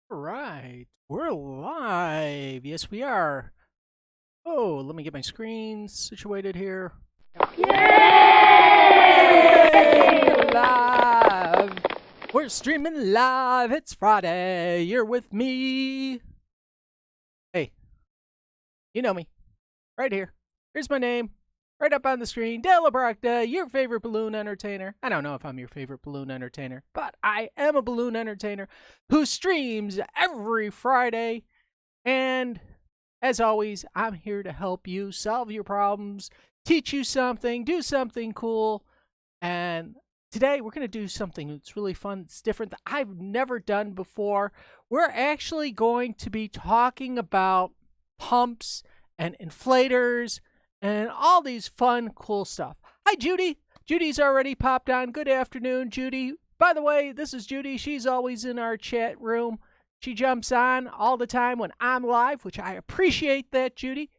All right, we're live. Yes, we are. Oh, let me get my screen situated here. Yay! We're live. We're streaming live. It's Friday. You're with me. Hey, you know me. Right here. Here's my name. Right up on the screen. Dale Obrochta, your favorite balloon entertainer. I don't know if I'm your favorite balloon entertainer, but I am a balloon entertainer who streams every Friday. And as always, I'm here to help you solve your problems, teach you something, do something cool. And today we're going to do something that's really fun, it's different, that I've never done before. We're actually going to be talking about pumps and inflators and all these fun, cool stuff. Hi, Judy. Judy's already popped on. Good afternoon, Judy. By the way, this is Judy. She's always in our chat room. She jumps on all the time when I'm live, which I appreciate that, Judy.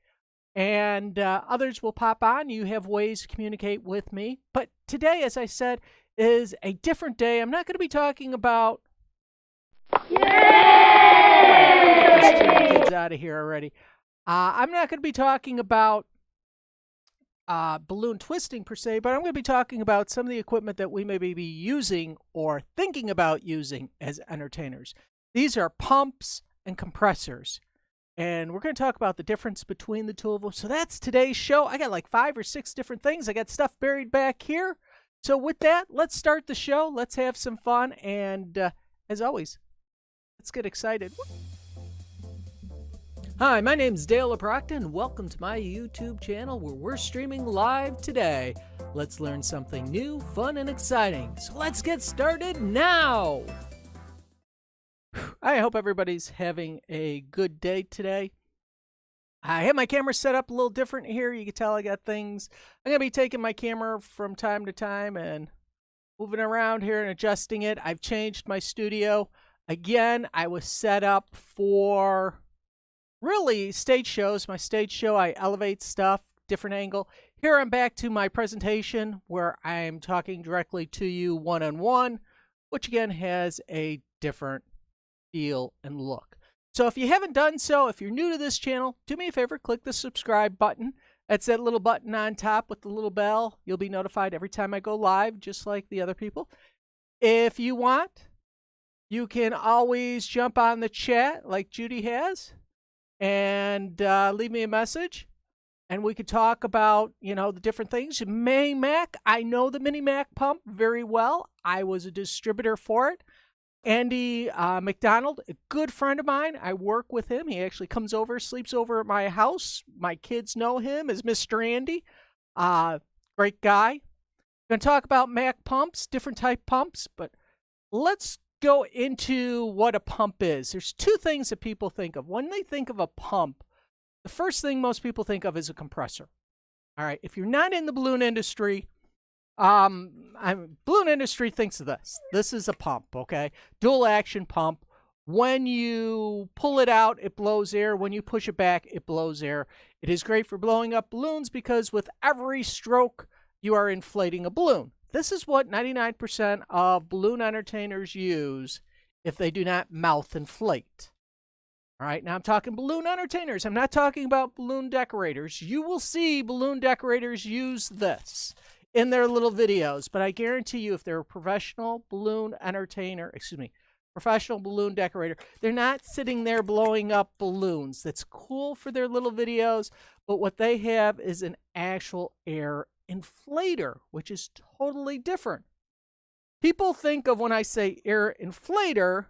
And others will pop on. You have ways to communicate with me. But today, as I said, is a different day. I'm not going to be talking about. Yay! Get these kids out of here already. I'm not going to be talking about balloon twisting per se, but I'm going to be talking about some of the equipment that we may be using or thinking about using as entertainers. These are pumps and compressors, and we're going to talk about the difference between the two of them. So that's today's show. I got like 5 or 6 different things. I got stuff buried back here. So with that, let's start the show. Let's have some fun, and as always, let's get excited. Hi, my name's Dale Obrochta, and welcome to my YouTube channel where we're streaming live today. Let's learn something new, fun, and exciting. So let's get started now! I hope everybody's having a good day today. I have my camera set up a little different here. You can tell I got things. I'm going to be taking my camera from time to time and moving around here and adjusting it. I've changed my studio. Again, I was set up for really stage shows. My stage show, I elevate stuff, different angle. Here I'm back to my presentation where I'm talking directly to you one-on-one, which again has a different feel and look. So if you haven't done so, if you're new to this channel, do me a favor, click the subscribe button. That's that little button on top with the little bell. You'll be notified every time I go live, just like the other people. If you want, you can always jump on the chat like Judy has and leave me a message, and we could talk about, the different things. Mini Mac, I know the Mini Mac pump very well. I was a distributor for it. Andy McDonald, a good friend of mine. I work with him. He actually comes over, sleeps over at my house. My kids know him as Mr. Andy. Great guy. Going to talk about Mac pumps, different type pumps, but let's go into what a pump is. There's 2 things that people think of. When they think of a pump, the first thing most people think of is a compressor. All right, if you're not in the balloon industry, balloon industry thinks of this. This is a pump, okay? Dual action pump. When you pull it out, it blows air. When you push it back, it blows air. It is great for blowing up balloons because with every stroke, you are inflating a balloon. This is what 99% of balloon entertainers use if they do not mouth inflate. All right, now I'm talking balloon entertainers. I'm not talking about balloon decorators. You will see balloon decorators use this in their little videos, but I guarantee you if they're a professional balloon entertainer, professional balloon decorator, they're not sitting there blowing up balloons. That's cool for their little videos, but what they have is an actual air inflator, which is totally different. People think of, when I say air inflator,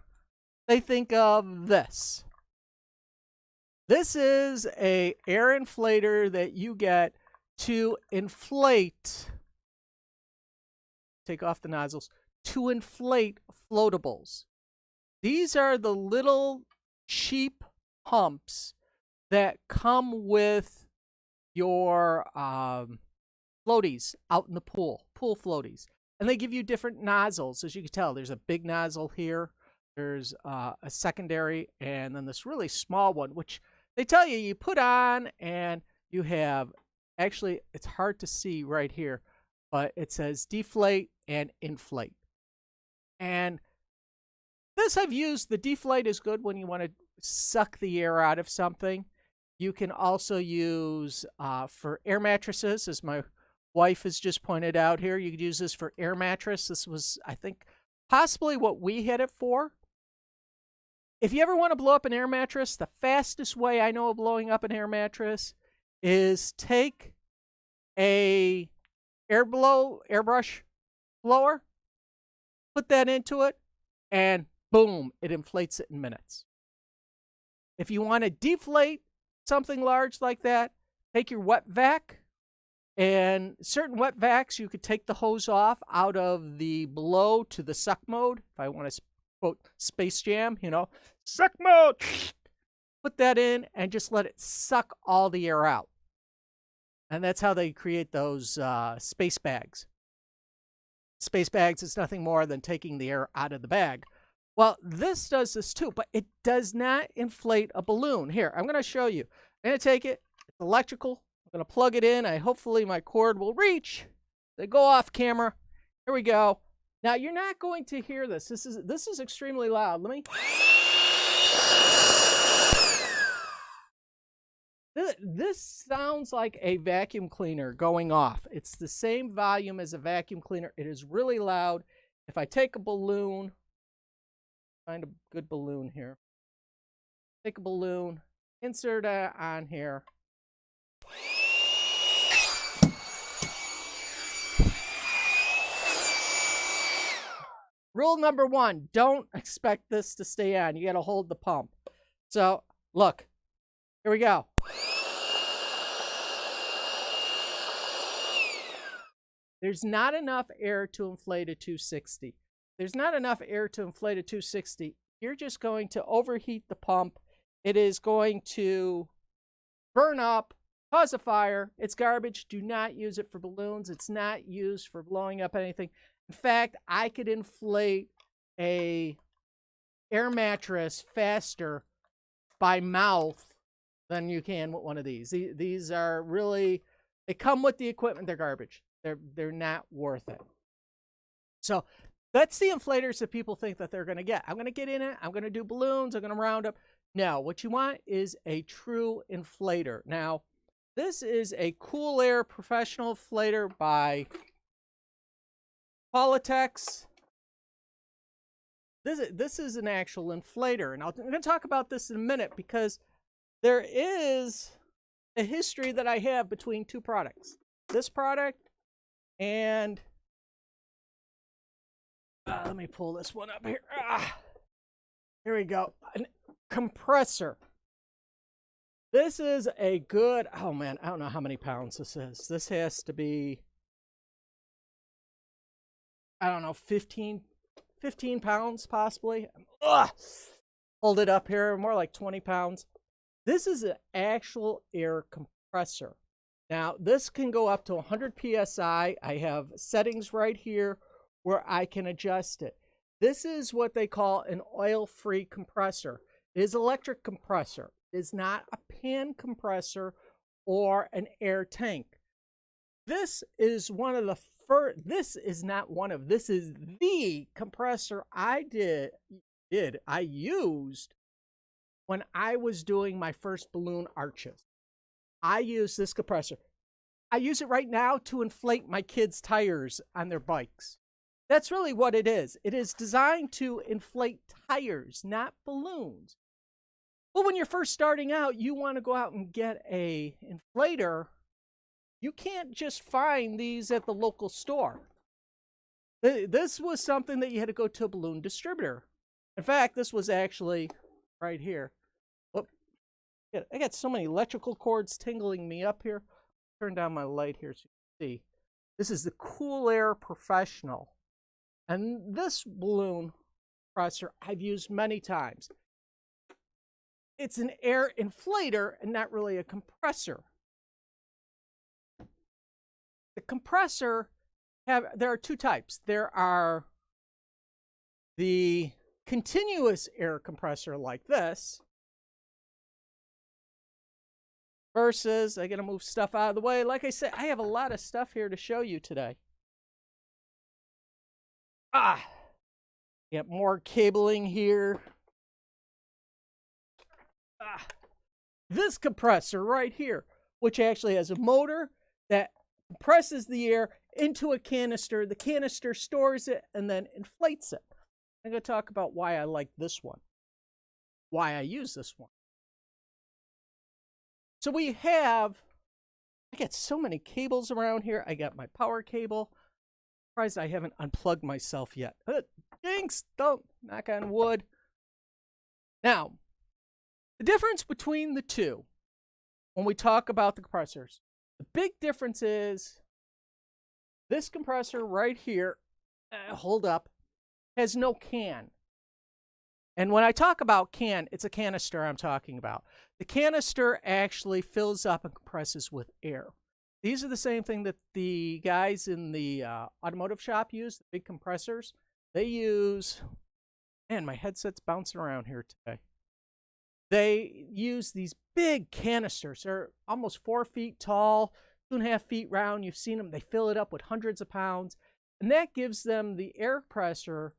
they think of this. This is a air inflator that you get to inflate, take off the nozzles, to inflate floatables. These are the little cheap pumps that come with your floaties out in the pool floaties. And they give you different nozzles. As you can tell, there's a big nozzle here. There's a secondary, and then this really small one, which they tell you put on, and you have, actually, it's hard to see right here, but it says deflate and inflate. And This I've used. The deflate is good when you want to suck the air out of something. You can also use for air mattresses, as my wife has just pointed out here. You could use this for air mattress. This was, I think, possibly what we had it for. If you ever want to blow up an air mattress, the fastest way I know of blowing up an air mattress is take a airbrush blower, put that into it, and boom, it inflates it in minutes. If you want to deflate something large like that, take your wet vac, and certain wet vacs, you could take the hose off out of the blow to the suck mode. If I want to quote Space Jam, suck mode, put that in and just let it suck all the air out. And that's how they create those space bags. Space bags is nothing more than taking the air out of the bag. Well, this does this too, but it does not inflate a balloon. Here, I'm going to show you. I'm going to take it. It's electrical. I'm going to plug it in. Hopefully my cord will reach. They go off camera. Here we go. Now, you're not going to hear this. This is extremely loud. Let me... This sounds like a vacuum cleaner going off. It's the same volume as a vacuum cleaner. It is really loud. If I take a balloon, find a good balloon here. Take a balloon, insert it on here. Rule number 1, don't expect this to stay on. You got to hold the pump. So, look, here we go. There's not enough air to inflate a 260. There's not enough air to inflate a 260. You're just going to overheat the pump. It is going to burn up, cause a fire. It's garbage. Do not use it for balloons. It's not used for blowing up anything. In fact, I could inflate a air mattress faster by mouth than you can with one of these. These are really, they come with the equipment. They're garbage. They're not worth it. So that's the inflators that people think that they're going to get. I'm going to get in it. I'm going to do balloons. I'm going to round up. No, what you want is a true inflator. Now, this is a Cool Air Professional Inflator by Qualitex. This is an actual inflator, and I'm going to talk about this in a minute because there is a history that I have between two products. This product and let me pull this one up here. Here we go. A compressor. This is a good, oh man, I don't know how many pounds this is. This has to be, I don't know, 15 pounds possibly. Hold it up here, more like 20 pounds. This is an actual air compressor. Now, this can go up to 100 PSI. I have settings right here where I can adjust it. This is what they call an oil-free compressor. It is an electric compressor. It is not a pan compressor or an air tank. This is one of the first, this is the compressor I used when I was doing my first balloon arches. I use this compressor. I use it right now to inflate my kids' tires on their bikes. That's really what it is. It is designed to inflate tires, not balloons. Well, when you're first starting out, you want to go out and get a inflator. You can't just find these at the local store. This was something that you had to go to a balloon distributor. In fact, this was actually right here. I got so many electrical cords tingling me up here. Turn down my light here so you can see. This is the Cool Air Professional. And this balloon compressor I've used many times. It's an air inflator and not really a compressor. The compressor, there are two types. There are the continuous air compressor like this, versus, I gotta move stuff out of the way. Like I said, I have a lot of stuff here to show you today. Get more cabling here. This compressor right here, which actually has a motor that compresses the air into a canister. The canister stores it and then inflates it. I'm going to talk about why I like this one, why I use this one. So we have, I got so many cables around here. I got my power cable. Surprised I haven't unplugged myself yet. Jinx, don't knock on wood. Now, the difference between the two, when we talk about the compressors, the big difference is this compressor right here, hold up, has no can. And when I talk about can, it's a canister I'm talking about. The canister actually fills up and compresses with air. These are the same thing that the guys in the automotive shop use, the big compressors. They use, man, my headset's bouncing around here today. They use these big canisters. They're almost 4 feet tall, 2.5 feet round. You've seen them. They fill it up with hundreds of pounds. And that gives them the air pressure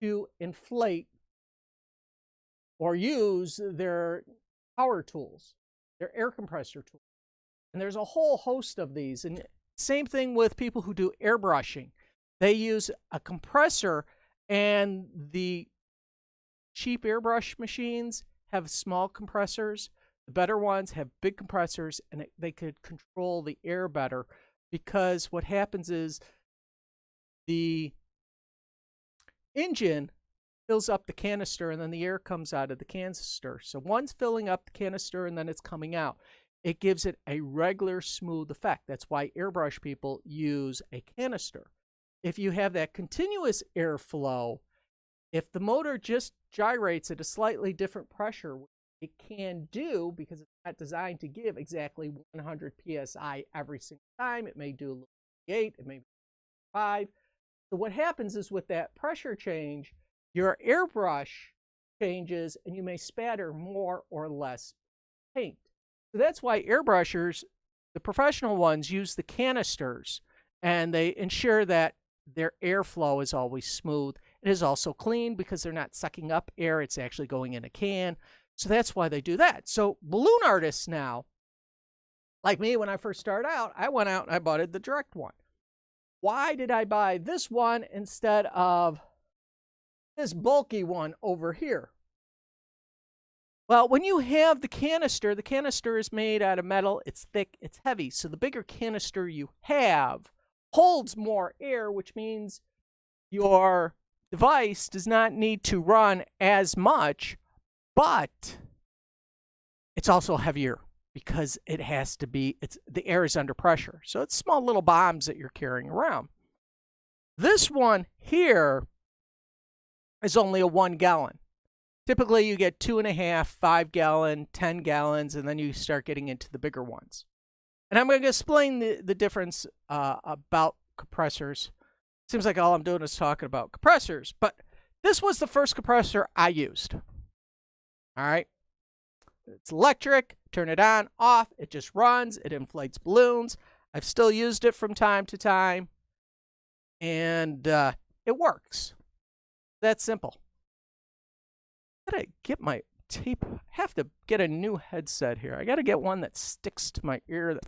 to inflate or use their power tools, their air compressor tools. And there's a whole host of these. And same thing with people who do airbrushing. They use a compressor, and the cheap airbrush machines have small compressors. The better ones have big compressors, and they could control the air better, because what happens is the engine fills up the canister and then the air comes out of the canister. So one's filling up the canister and then it's coming out. It gives it a regular smooth effect. That's why airbrush people use a canister. If you have that continuous airflow, if the motor just gyrates at a slightly different pressure, it can do, because it's not designed to give exactly 100 psi every single time. It may do a little 8, it may be 5. So what happens is with that pressure change, your airbrush changes and you may spatter more or less paint. So that's why airbrushers, the professional ones, use the canisters, and they ensure that their airflow is always smooth. It is also clean because they're not sucking up air. It's actually going in a can. So that's why they do that. So balloon artists now, like me, when I first started out, I went out and I bought the direct one. Why did I buy this one instead of this bulky one over here? Well, when you have the canister is made out of metal. It's thick, it's heavy. So the bigger canister you have holds more air, which means your device does not need to run as much, but it's also heavier because it has to be, the air is under pressure. So it's small little bombs that you're carrying around. This one here is only a 1 gallon. Typically, you get 2.5, 5 gallon, 10 gallons, and then you start getting into the bigger ones. And I'm going to explain the difference about compressors. Seems like all I'm doing is talking about compressors, but this was the first compressor I used. All right. It's electric. Turn it on, off. It just runs. It inflates balloons. I've still used it from time to time, and it works. That's simple. Gotta get my tape. I have to get a new headset here. I gotta get one that sticks to my ear.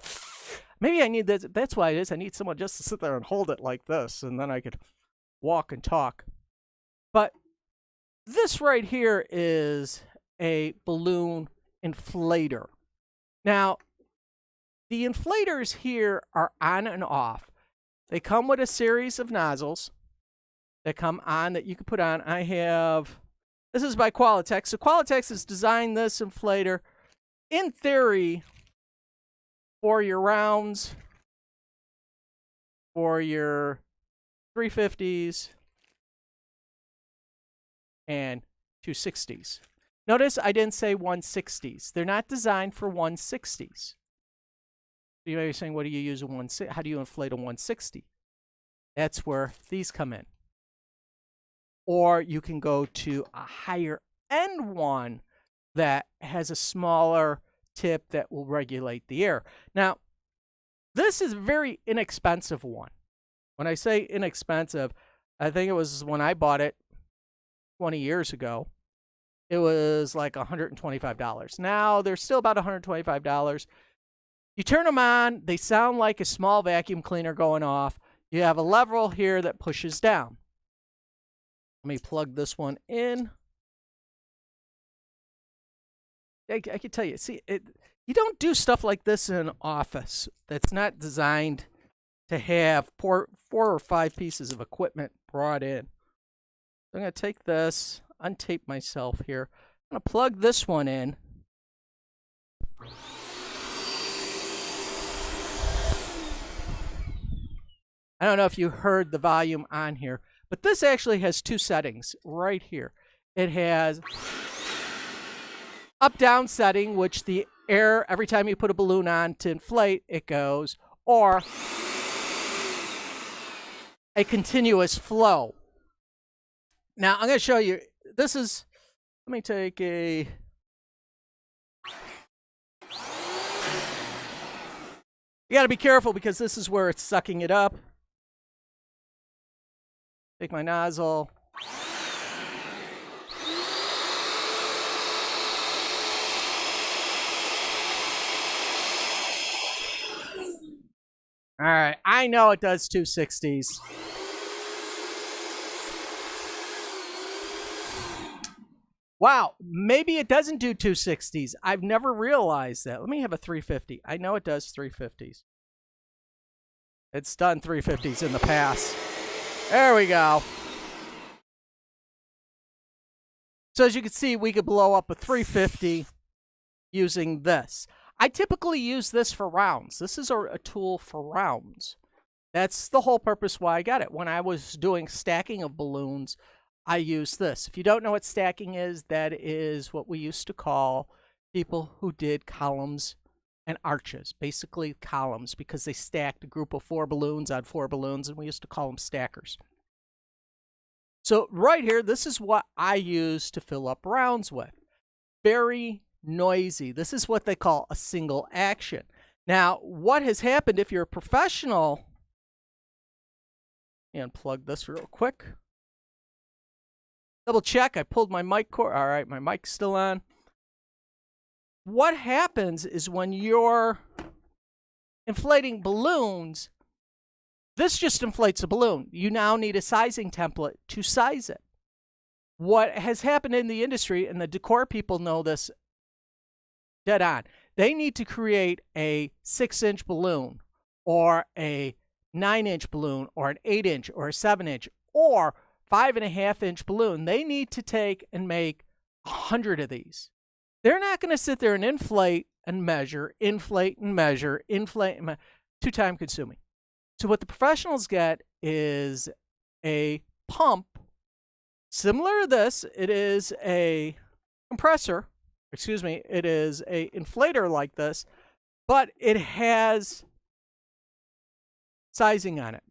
Maybe I need this. That's why it is. I need someone just to sit there and hold it like this, and then I could walk and talk. But this right here is a balloon inflator. Now, the inflators here are on and off. They come with a series of nozzles that come on that you can put on. This is by Qualitex. So Qualitex has designed this inflator, in theory, for your rounds, for your 350s, and 260s. Notice I didn't say 160s. They're not designed for 160s. You may be saying, what do you use a 160? How do you inflate a 160? That's where these come in. Or you can go to a higher end one that has a smaller tip that will regulate the air. Now, this is a very inexpensive one. When I say inexpensive, I think it was when I bought it, 20 years ago, it was like $125. Now they're still about $125. You turn them on, they sound like a small vacuum cleaner going off. You have a lever here that pushes down. Let me plug this one in. I can tell you, see, you don't do stuff like this in an office that's not designed to have four or five pieces of equipment brought in. I'm going to take this, untape myself here. I'm going to plug this one in. I don't know if you heard the volume on here, but this actually has two settings right here. It has up-down setting, which the air, every time you put a balloon on to inflate, it goes, or a continuous flow. Now, I'm going to show you, this is, let me take a, you got to be careful because this is where it's sucking it up. Take my nozzle. All right, I know it does 260s. Wow, maybe it doesn't do 260s. I've never realized that. Let me have a 350. I know it does 350s. It's done 350s in the past. There we go. So as you can see, we could blow up a 350 using this. I typically use this for rounds. This is a tool for rounds. That's the whole purpose why I got it. When I was doing stacking of balloons, I used this. If you don't know what stacking is, that is what we used to call people who did columns and arches, basically columns, because they stacked a group of 4 balloons on 4 balloons, and we used to call them stackers. So right here, this is what I use to fill up rounds with. Very noisy. This is what they call a single action. Now, what has happened if you're a professional, and plug this real quick. Double check, I pulled my mic cord. All right, my mic's still on. What happens is when you're inflating balloons, this just inflates a balloon. You now need a sizing template to size it. What has happened in the industry, and the decor people know this dead on, they need to create a 6-inch balloon or a 9-inch balloon or an 8-inch or a 7-inch or 5.5-inch balloon. They need to take and make 100 of these. They're not going to sit there and inflate and measure, inflate and measure, inflate and measure. Too time consuming. So what the professionals get is a pump similar to this. It is a compressor. Excuse me. It is a inflator like this, but it has sizing on it.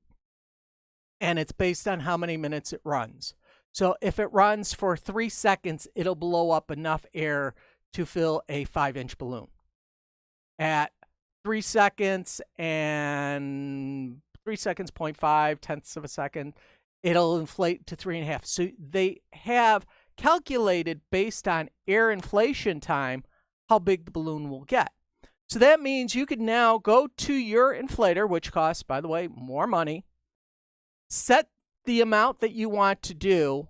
And it's based on how many minutes it runs. So if it runs for 3 seconds, it'll blow up enough air to fill a 5-inch balloon. At 3 seconds and 3 seconds, 0.5 tenths of a second, it'll inflate to 3.5. So they have calculated based on air inflation time how big the balloon will get. So that means you can now go to your inflator, which costs, by the way, more money, set the amount that you want to do,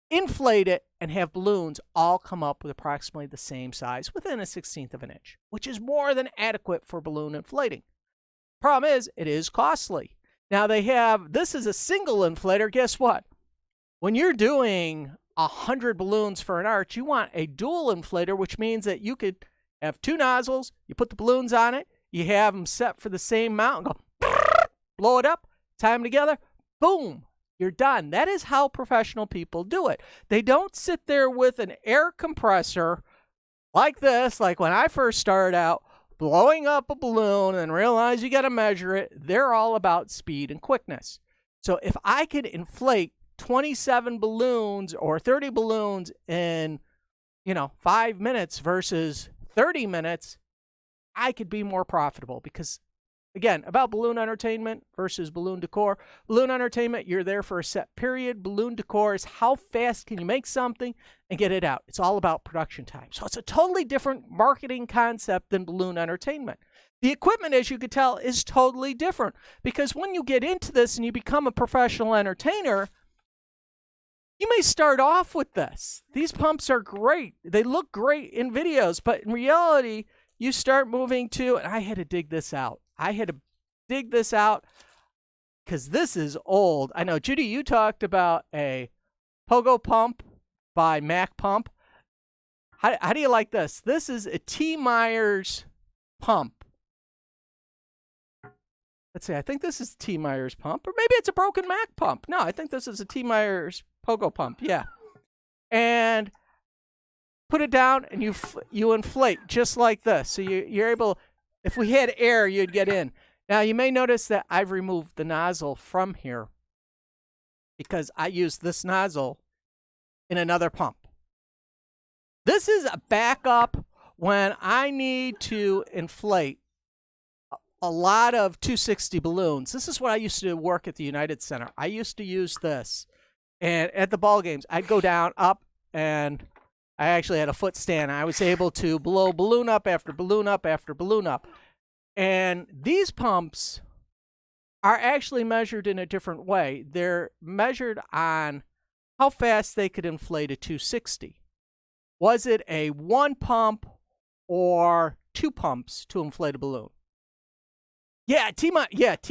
inflate it, and have balloons all come up with approximately the same size within a 1/16 of an inch, which is more than adequate for balloon inflating. Problem is, it is costly. Now they have, this is a single inflator. Guess what? When you're doing 100 balloons for an arch, you want a dual inflator, which means that you could have 2 nozzles, you put the balloons on it, you have them set for the same amount, and go blow it up, tie them together, boom, you're done. That is how professional people do it. They don't sit there with an air compressor like this, like when I first started out, blowing up a balloon and realize you got to measure it. They're all about speed and quickness. So if I could inflate 27 balloons or 30 balloons in, 5 minutes versus 30 minutes, I could be more profitable because Again, about balloon entertainment versus balloon decor. Balloon entertainment, you're there for a set period. Balloon decor is how fast can you make something and get it out. It's all about production time. So it's a totally different marketing concept than balloon entertainment. The equipment, as you could tell, is totally different, because when you get into this and you become a professional entertainer, you may start off with this. These pumps are great. They look great in videos, but in reality, you start moving to, and I had to dig this out. I had to dig this out because this is old. I know, Judy, you talked about a Pogo pump by Mac Pump. How do you like this? This is a T. Myers pump. Let's see, I think this is T. Myers pump, or maybe it's a broken Mac pump. No, I think this is a T. Myers Pogo pump, yeah. And put it down and you inflate just like this. So you're able, if we had air, you'd get in. Now you may notice that I've removed the nozzle from here because I use this nozzle in another pump. This is a backup when I need to inflate a lot of 260 balloons. This is what I used to work at the United Center. I used to use this. And at the ball games, I'd go down, up, and I actually had a foot stand. I was able to blow balloon up after balloon up after balloon up. And these pumps are actually measured in a different way. They're measured on how fast they could inflate a 260. Was it a one pump or two pumps to inflate a balloon? Yeah, T.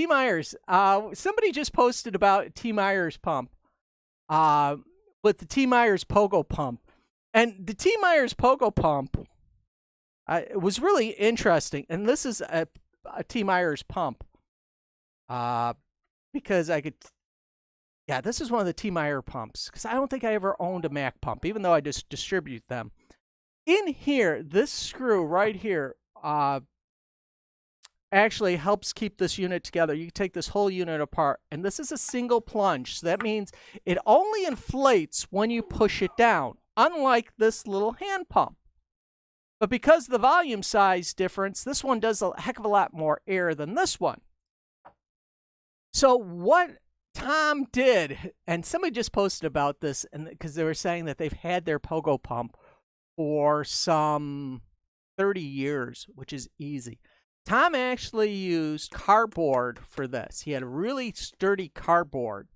Myers. Somebody just posted about T. Myers pump with the T. Myers Pogo pump. And the T. Myers Pogo pump it was really interesting. And this is a T. Myers pump because I could, yeah, this is one of the T. Myers pumps because I don't think I ever owned a Mac pump, even though I just distribute them. In here, this screw right here actually helps keep this unit together. You can take this whole unit apart, and this is a single plunge. So that means it only inflates when you push it down, unlike this little hand pump. But because of the volume size difference, this one does a heck of a lot more air than this one. So what Tom did, and somebody just posted about this, and because they were saying that they've had their Pogo pump for some 30 years, which is easy. Tom actually used cardboard for this. He had a really sturdy cardboard,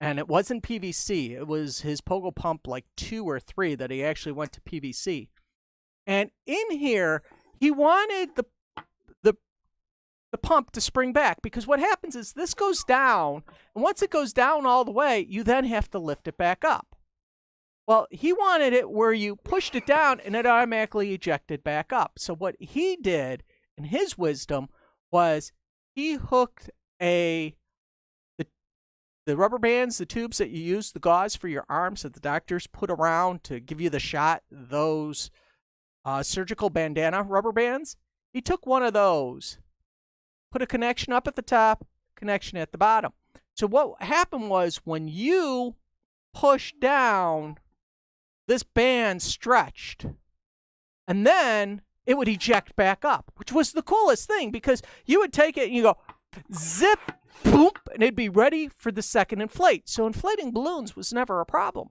and it wasn't PVC. It was his Pogo pump, like 2 or 3, that he actually went to PVC. And in here, he wanted the pump to spring back, because what happens is this goes down, and once it goes down all the way, you then have to lift it back up. Well, he wanted it where you pushed it down and it automatically ejected back up. So what he did, in his wisdom, was he hooked the rubber bands, the tubes that you use, the gauze for your arms that the doctors put around to give you the shot, those surgical bandana rubber bands. He took one of those, put a connection up at the top, connection at the bottom. So what happened was when you push down, this band stretched, and then it would eject back up, which was the coolest thing, because you would take it and you go zip, boom, and it'd be ready for the second inflate. So inflating balloons was never a problem.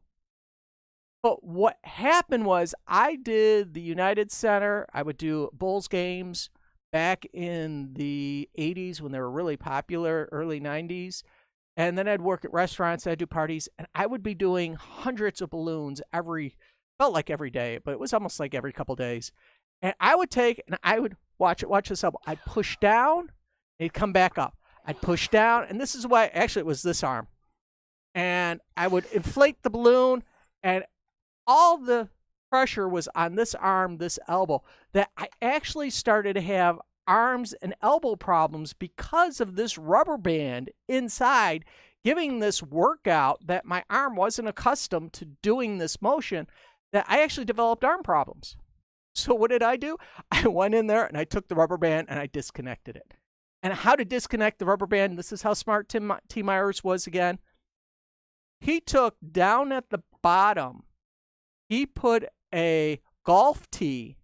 But what happened was I did the United Center. I would do Bulls games back in the 80s when they were really popular, early 90s. And then I'd work at restaurants, I'd do parties, and I would be doing hundreds of balloons felt like every day, but it was almost like every couple days. And I would take, and I would watch this up. I'd push down, it'd come back up. I'd push down, and this is why, actually it was this arm. And I would inflate the balloon, and all the pressure was on this arm, this elbow, that I actually started to have arms and elbow problems because of this rubber band inside giving this workout that my arm wasn't accustomed to doing this motion, that I actually developed arm problems. So what did I do? I went in there and I took the rubber band and I disconnected it. And how to disconnect the rubber band, this is how smart T. Myers was again. He took down at the bottom, he put a golf tee,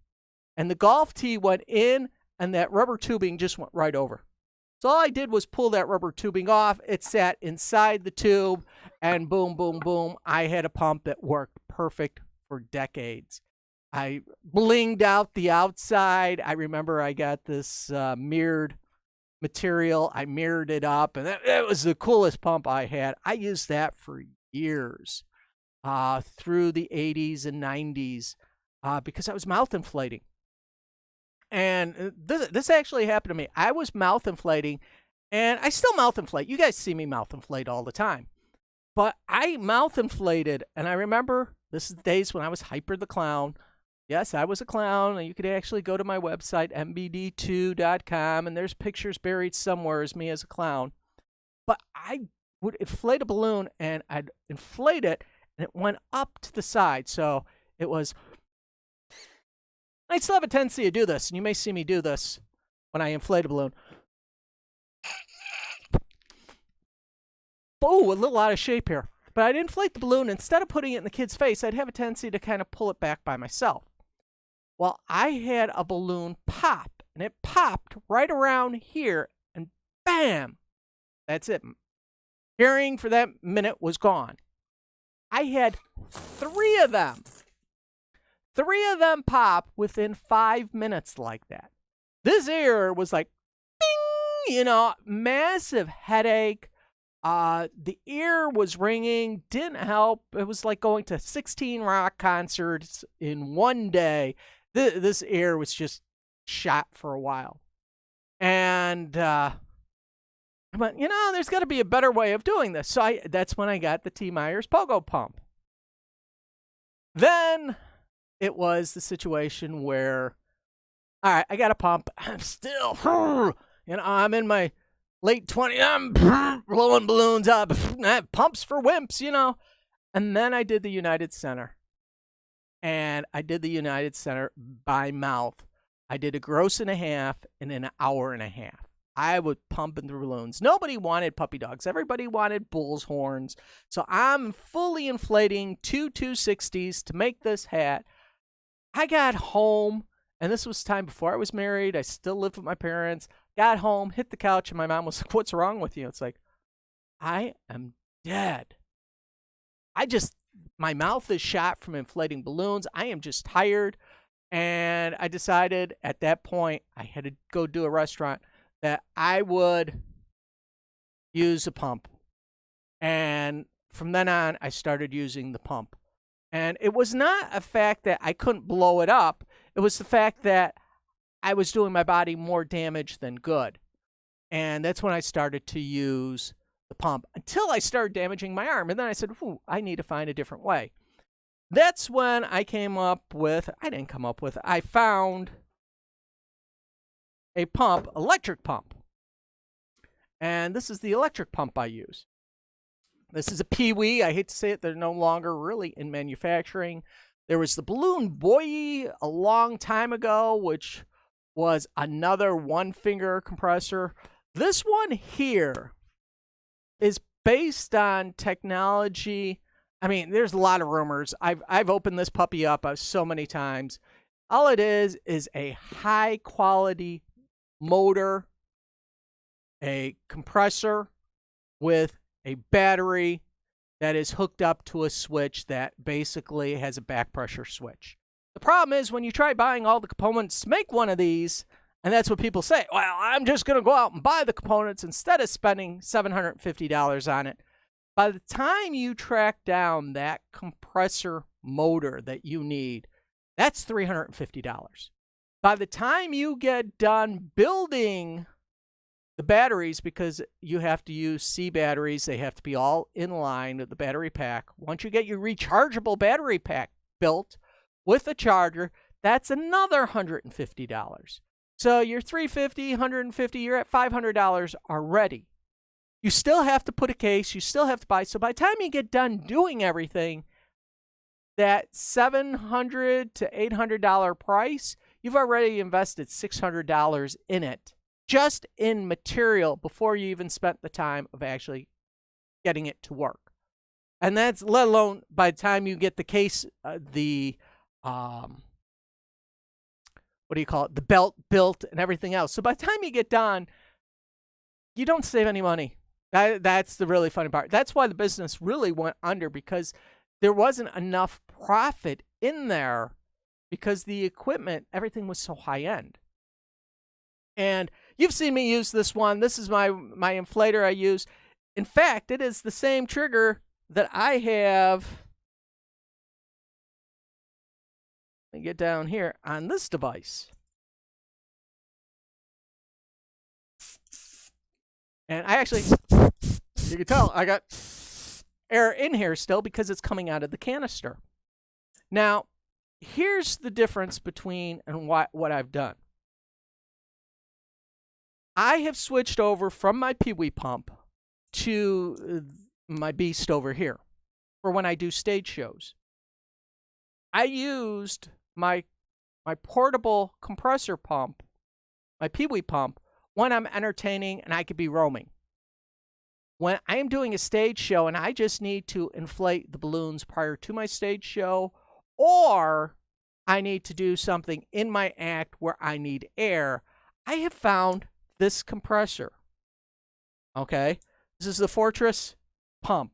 and the golf tee went in, and that rubber tubing just went right over. So all I did was pull that rubber tubing off. It sat inside the tube, and boom, boom, boom. I had a pump that worked perfect for decades. I blinged out the outside. I remember I got this mirrored material. I mirrored it up, and it was the coolest pump I had. I used that for years through the 80s and 90s because I was mouth inflating. And this actually happened to me. I was mouth inflating, and I still mouth inflate. You guys see me mouth inflate all the time. But I mouth inflated, and I remember this is the days when I was Hyper the Clown. Yes, I was a clown, and you could actually go to my website, mbd2.com, and there's pictures buried somewhere as me as a clown. But I would inflate a balloon, and I'd inflate it, and it went up to the side. So it was... I still have a tendency to do this, and you may see me do this when I inflate a balloon. Oh, a little out of shape here. But I'd inflate the balloon. Instead of putting it in the kid's face, I'd have a tendency to kind of pull it back by myself. Well, I had a balloon pop, and it popped right around here, and bam! That's it. Hearing for that minute was gone. I had 3 of them. 3 of them pop within 5 minutes like that. This ear was like, bing, massive headache. The ear was ringing, didn't help. It was like going to 16 rock concerts in one day. This ear was just shot for a while. And I went, there's got to be a better way of doing this. So that's when I got the T. Myers Pogo Pump. Then it was the situation where, all right, I got a pump. I'm still, I'm in my late 20s. I'm blowing balloons up. Pumps for wimps, And then I did the United Center. And I did the United Center by mouth. I did a gross and a half in an hour and a half. I would pump in the balloons. Nobody wanted puppy dogs. Everybody wanted bull's horns. So I'm fully inflating 2 260s to make this hat. I got home, and this was time before I was married. I still lived with my parents. Got home, hit the couch, and my mom was like, "What's wrong with you?" It's like, I am dead. My mouth is shot from inflating balloons. I am just tired. And I decided at that point, I had to go do a restaurant, that I would use a pump. And from then on, I started using the pump. And it was not a fact that I couldn't blow it up. It was the fact that I was doing my body more damage than good. And that's when I started to use the pump until I started damaging my arm. And then I said, I need to find a different way. That's when I found a pump, electric pump. And this is the electric pump I use. This is a Pee-wee. I hate to say it, they're no longer really in manufacturing. There was the Balloon Boy a long time ago, which was another 1-finger compressor. This one here is based on technology. I mean, there's a lot of rumors. I've opened this puppy up so many times. All it is a high-quality motor, a compressor with a battery that is hooked up to a switch that basically has a back pressure switch. The problem is when you try buying all the components to make one of these, and that's what people say, well, I'm just going to go out and buy the components instead of spending $750 on it. By the time you track down that compressor motor that you need, that's $350. By the time you get done building the batteries, because you have to use C batteries, they have to be all in line with the battery pack. Once you get your rechargeable battery pack built with a charger, that's another $150. So you're $350, $150, you're at $500 already. You still have to put a case, you still have to buy. So by the time you get done doing everything, that $700 to $800 price, you've already invested $600 in it, just in material, before you even spent the time of actually getting it to work. And that's let alone by the time you get the case, the belt built and everything else. So by the time you get done, you don't save any money. That's the really funny part. That's why the business really went under, because there wasn't enough profit in there because the equipment, everything was so high end. And you've seen me use this one. This is my inflator I use. In fact, it is the same trigger that I have. Let me get down here on this device. And I actually, you can tell, I got air in here still because it's coming out of the canister. Now, here's the difference between and what I've done. I have switched over from my Pee-wee pump to my beast over here for when I do stage shows. I used my portable compressor pump, my Pee-wee pump, when I'm entertaining and I could be roaming. When I am doing a stage show and I just need to inflate the balloons prior to my stage show, or I need to do something in my act where I need air, I have found this compressor. Okay? This is the Fortress pump.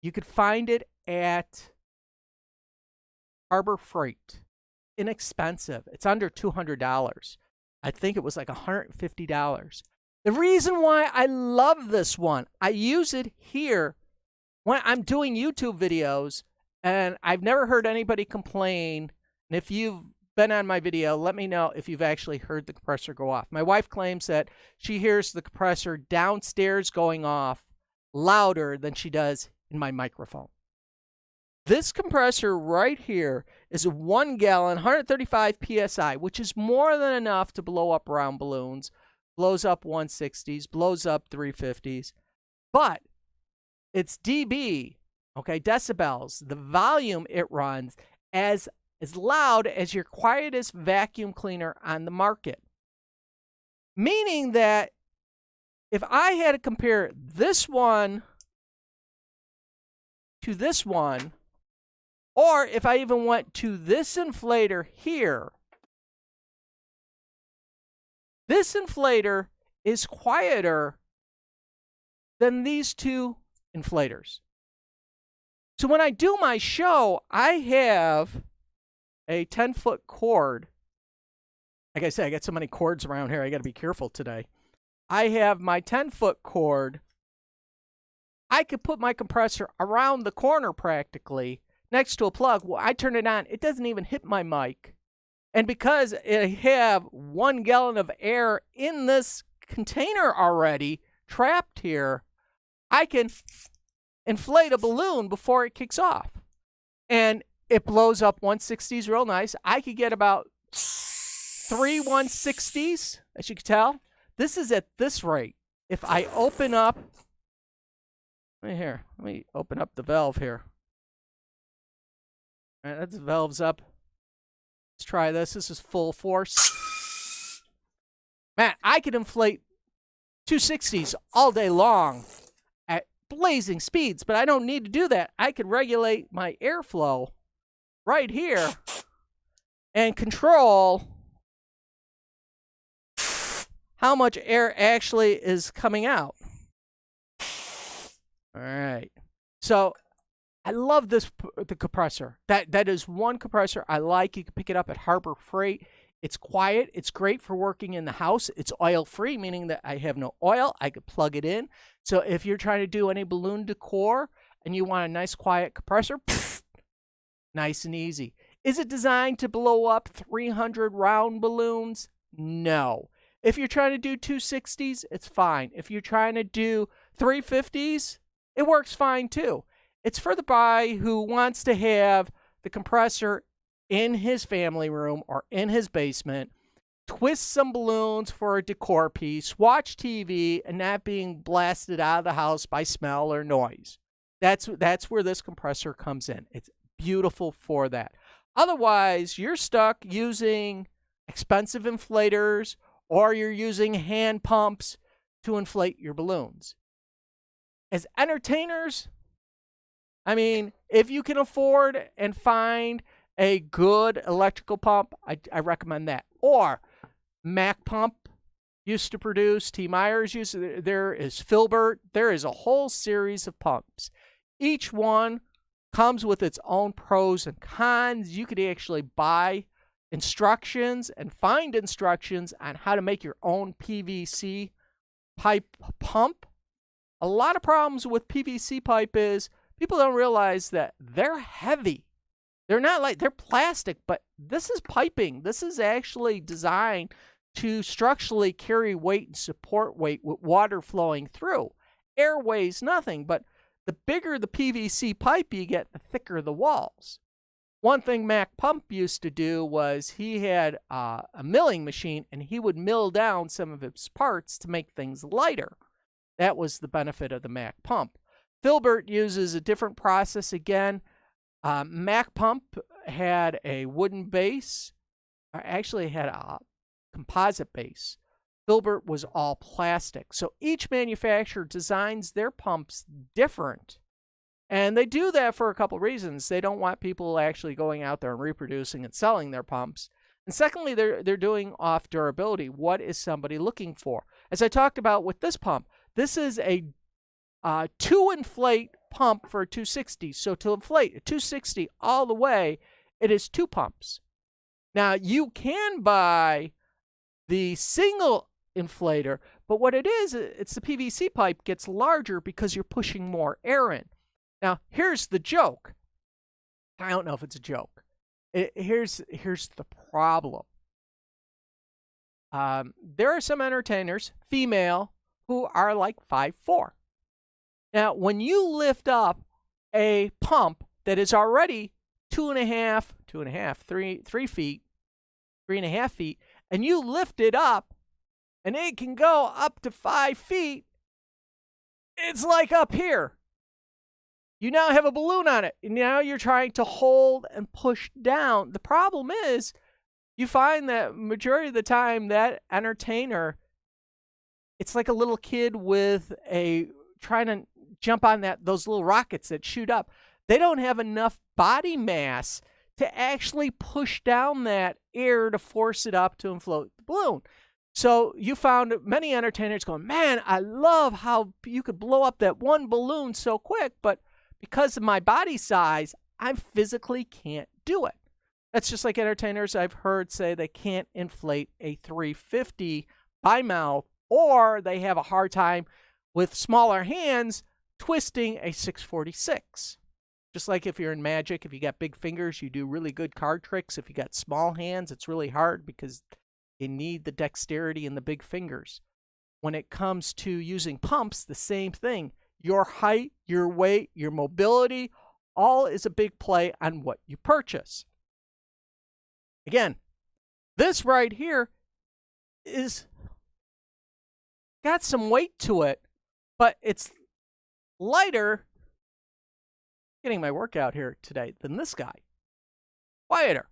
You could find it at Harbor Freight. Inexpensive. It's under $200. I think it was like $150. The reason why I love this one, I use it here when I'm doing YouTube videos, and I've never heard anybody complain. And if you've been on my video, let me know if you've actually heard the compressor go off. My wife claims that she hears the compressor downstairs going off louder than she does in my microphone. This compressor right here is a 1 gallon, 135 PSI, which is more than enough to blow up round balloons, blows up 160s, blows up 350s, but it's dB, okay, decibels, the volume it runs as loud as your quietest vacuum cleaner on the market. Meaning that if I had to compare this one to this one, or if I even went to this inflator here, this inflator is quieter than these two inflators. So when I do my show, I have a 10-foot cord. Like I said, I got so many cords around here, I got to be careful today. I have my 10-foot cord. I could put my compressor around the corner practically, next to a plug. Well, I turn it on, it doesn't even hit my mic. And because I have 1 gallon of air in this container already, trapped here, I can inflate a balloon before it kicks off. And it blows up 160s real nice. I could get about 3 160s, as you can tell. This is at this rate. If I open up, let me open up the valve here. All right, that's the valve's up. Let's try this. This is full force. Man, I could inflate 260s all day long at blazing speeds, but I don't need to do that. I could regulate my airflow right here and control how much air actually is coming out. All right. So I love the compressor. That is one compressor I like. You can pick it up at Harbor Freight. It's quiet. It's great for working in the house. It's oil-free, meaning that I have no oil. I could plug it in. So if you're trying to do any balloon decor and you want a nice quiet compressor, nice and easy. Is it designed to blow up 300 round balloons? No. If you're trying to do 260s, it's fine. If you're trying to do 350s, it works fine too. It's for the guy who wants to have the compressor in his family room or in his basement, twist some balloons for a decor piece, watch TV, and not being blasted out of the house by smell or noise. That's where this compressor comes in. It's beautiful for that. Otherwise, you're stuck using expensive inflators or you're using hand pumps to inflate your balloons. As entertainers, I mean, if you can afford and find a good electrical pump, I recommend that. Or Mac pump, used to produce, T. Myers used to, there is Filbert. There is a whole series of pumps. Each one comes with its own pros and cons. You could actually buy instructions and find instructions on how to make your own PVC pipe pump. A lot of problems with PVC pipe is people don't realize that they're heavy. They're not like, they're plastic, but this is piping. This is actually designed to structurally carry weight and support weight with water flowing through. Air weighs nothing, but the bigger the PVC pipe you get, the thicker the walls. One thing Mac Pump used to do was he had a milling machine, and he would mill down some of its parts to make things lighter. That was the benefit of the Mac Pump. Filbert uses a different process again. Mac Pump had a wooden base, or actually had a composite base. Filbert was all plastic. So each manufacturer designs their pumps different. And they do that for a couple reasons. They don't want people actually going out there and reproducing and selling their pumps. And secondly, they're doing off durability. What is somebody looking for? As I talked about with this pump, this is a 2-inflate pump for a 260. So to inflate a 260 all the way, it is 2 pumps. Now, you can buy the single inflator, but what it is, it's the PVC pipe gets larger because you're pushing more air in. Now, here's the joke. I don't know if it's a joke. Here's the problem. There are some entertainers, female, who are like 5'4". Now, when you lift up a pump that is already 3 feet, 3.5 feet, and you lift it up, and it can go up to 5 feet, it's like up here. You now have a balloon on it, and now you're trying to hold and push down. The problem is, you find that majority of the time, that entertainer, it's like a little kid with trying to jump on those little rockets that shoot up. They don't have enough body mass to actually push down that air to force it up to inflate the balloon. So you found many entertainers going, man, I love how you could blow up that one balloon so quick, but because of my body size, I physically can't do it. That's just like entertainers I've heard say they can't inflate a 350 by mouth, or they have a hard time with smaller hands twisting a 646. Just like if you're in magic, if you got big fingers, you do really good card tricks. If you got small hands, it's really hard because you need the dexterity in the big fingers. When it comes to using pumps, the same thing. Your height, your weight, your mobility, all is a big play on what you purchase. Again, this right here is got some weight to it, but it's lighter, getting my workout here today, than this guy. Quieter.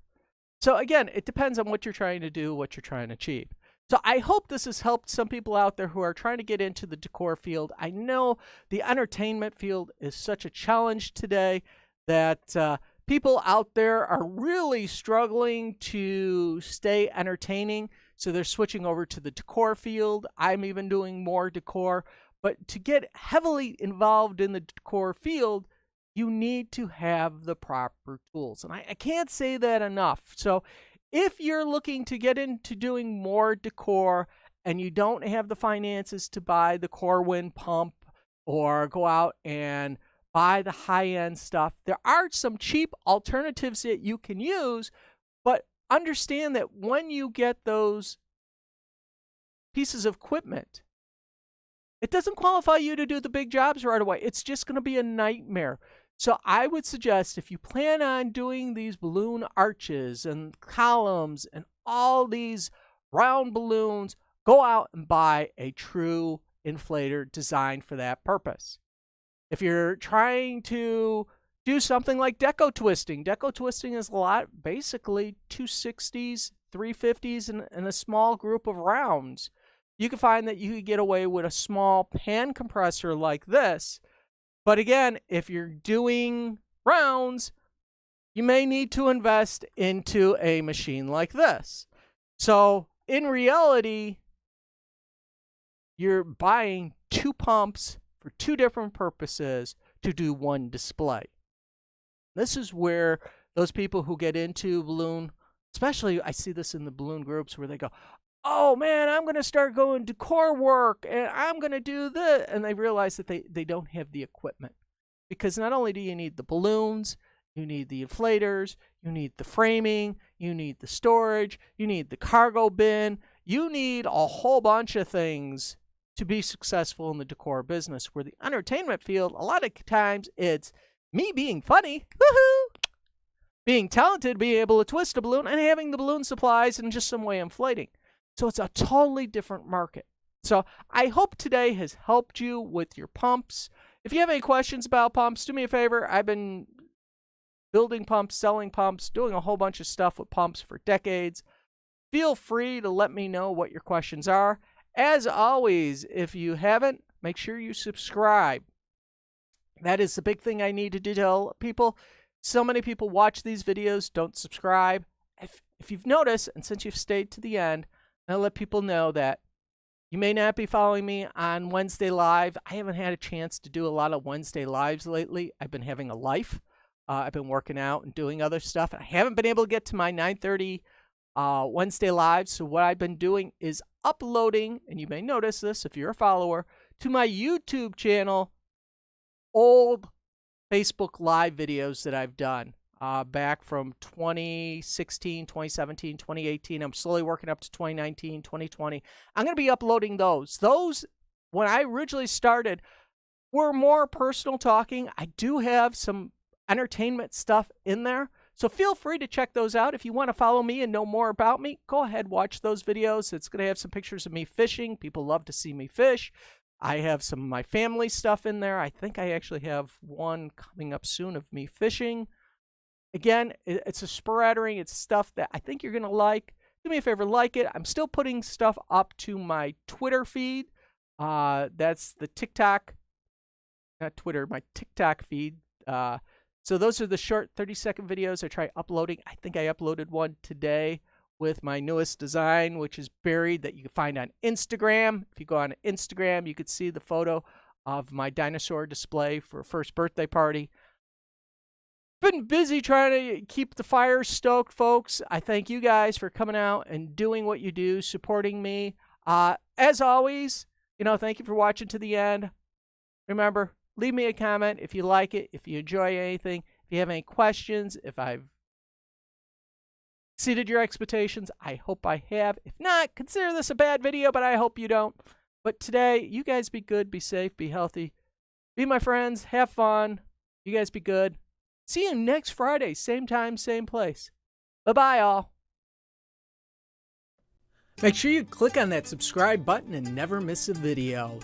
So again, it depends on what you're trying to do, what you're trying to achieve. So I hope this has helped some people out there who are trying to get into the decor field. I know the entertainment field is such a challenge today that people out there are really struggling to stay entertaining. So they're switching over to the decor field. I'm even doing more decor. But to get heavily involved in the decor field, you need to have the proper tools. And I can't say that enough. So if you're looking to get into doing more decor and you don't have the finances to buy the Corwin pump or go out and buy the high-end stuff, there are some cheap alternatives that you can use, but understand that when you get those pieces of equipment, it doesn't qualify you to do the big jobs right away. It's just going to be a nightmare. So I would suggest if you plan on doing these balloon arches and columns and all these round balloons, go out and buy a true inflator designed for that purpose. If you're trying to do something like deco twisting is a lot, basically 260s, 350s, and a small group of rounds. You can find that you could get away with a small pan compressor like this. But again, if you're doing rounds, you may need to invest into a machine like this. So in reality, you're buying two pumps for two different purposes to do one display. This is where those people who get into balloon, especially I see this in the balloon groups where they go, oh man, I'm going to start going decor work and I'm going to do this. And they realize that they don't have the equipment. Because not only do you need the balloons, you need the inflators, you need the framing, you need the storage, you need the cargo bin, you need a whole bunch of things to be successful in the decor business. Where the entertainment field, a lot of times it's me being funny, woohoo, being talented, being able to twist a balloon, and having the balloon supplies and just some way inflating. So it's a totally different market. So I hope today has helped you with your pumps. If you have any questions about pumps, do me a favor. I've been building pumps, selling pumps, doing a whole bunch of stuff with pumps for decades. Feel free to let me know what your questions are. As always, if you haven't, make sure you subscribe. That is the big thing I need to tell people. So many people watch these videos, don't subscribe. If you've noticed, and since you've stayed to the end, I'll let people know that you may not be following me on Wednesday Live. I haven't had a chance to do a lot of Wednesday Lives lately. I've been having a life. I've been working out and doing other stuff. I haven't been able to get to my 9:30 Wednesday Lives. So what I've been doing is uploading, and you may notice this if you're a follower, to my YouTube channel, old Facebook Live videos that I've done back from 2016, 2017, 2018. I'm slowly working up to 2019, 2020. I'm going to be uploading those. Those, when I originally started, were more personal talking. I do have some entertainment stuff in there. So feel free to check those out. If you want to follow me and know more about me, go ahead, watch those videos. It's going to have some pictures of me fishing. People love to see me fish. I have some of my family stuff in there. I think I actually have one coming up soon of me fishing. Again, it's a sporadic. It's stuff that I think you're going to like. Do me a favor, like it. I'm still putting stuff up to my Twitter feed. That's the TikTok, not Twitter, my TikTok feed. So those are the short 30-second videos I try uploading. I think I uploaded one today with my newest design, which is buried, that you can find on Instagram. If you go on Instagram, you could see the photo of my dinosaur display for a first birthday party. Been busy trying to keep the fire stoked, folks. I thank you guys for coming out and doing what you do, supporting me. As always, thank you for watching to the end. Remember, leave me a comment if you like it, if you enjoy anything, if you have any questions, if I've exceeded your expectations. I hope I have. If not, consider this a bad video, but I hope you don't. But today, you guys be good, be safe, be healthy. Be my friends, have fun. You guys be good. See you next Friday, same time, same place. Bye-bye, all. Make sure you click on that subscribe button and never miss a video.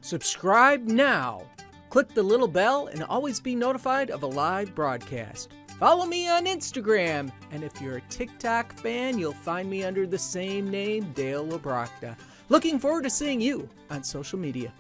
Subscribe now. Click the little bell and always be notified of a live broadcast. Follow me on Instagram, and if you're a TikTok fan, you'll find me under the same name, Dale Obrochta. Looking forward to seeing you on social media.